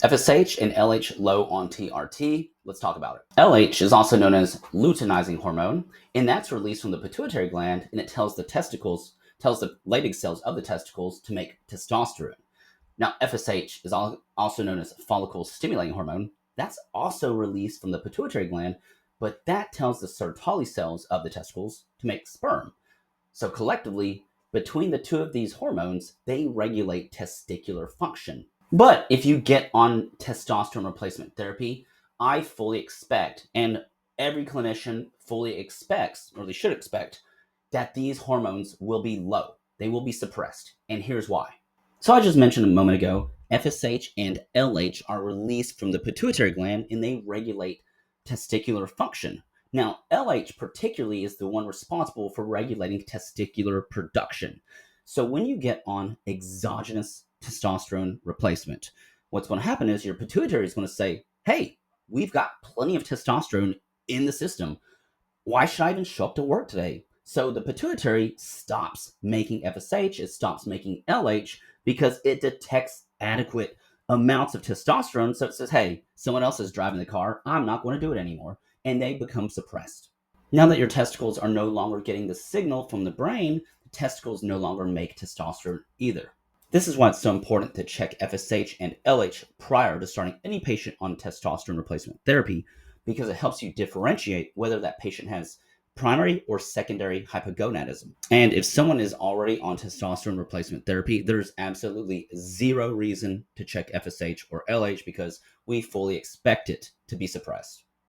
FSH and LH low on TRT. Let's talk about it. LH is also known as luteinizing hormone, and that's released from the pituitary gland, and it tells the Leydig cells of the testicles to make testosterone. Now, FSH is also known as follicle stimulating hormone. That's also released from the pituitary gland, but that tells the Sertoli cells of the testicles to make sperm. So collectively, between the two of these hormones, they regulate testicular function. But if you get on testosterone replacement therapy, I fully expect, and every clinician fully expects, or they should expect, that these hormones will be low. They will be suppressed. And here's why. So I just mentioned a moment ago, FSH and LH are released from the pituitary gland and they regulate testicular function. Now, LH particularly is the one responsible for regulating testicular production. So when you get on exogenous testosterone replacement, what's going to happen is your pituitary is going to say, hey, we've got plenty of testosterone in the system. Why should I even show up to work today? So the pituitary stops making FSH, it stops making LH because it detects adequate amounts of testosterone. So it says, hey, someone else is driving the car. I'm not going to do it anymore. And they become suppressed. Now that your testicles are no longer getting the signal from the brain, the testicles no longer make testosterone either. This is why it's so important to check FSH and LH prior to starting any patient on testosterone replacement therapy, because it helps you differentiate whether that patient has primary or secondary hypogonadism. And if someone is already on testosterone replacement therapy, there's absolutely zero reason to check FSH or LH because we fully expect it to be suppressed.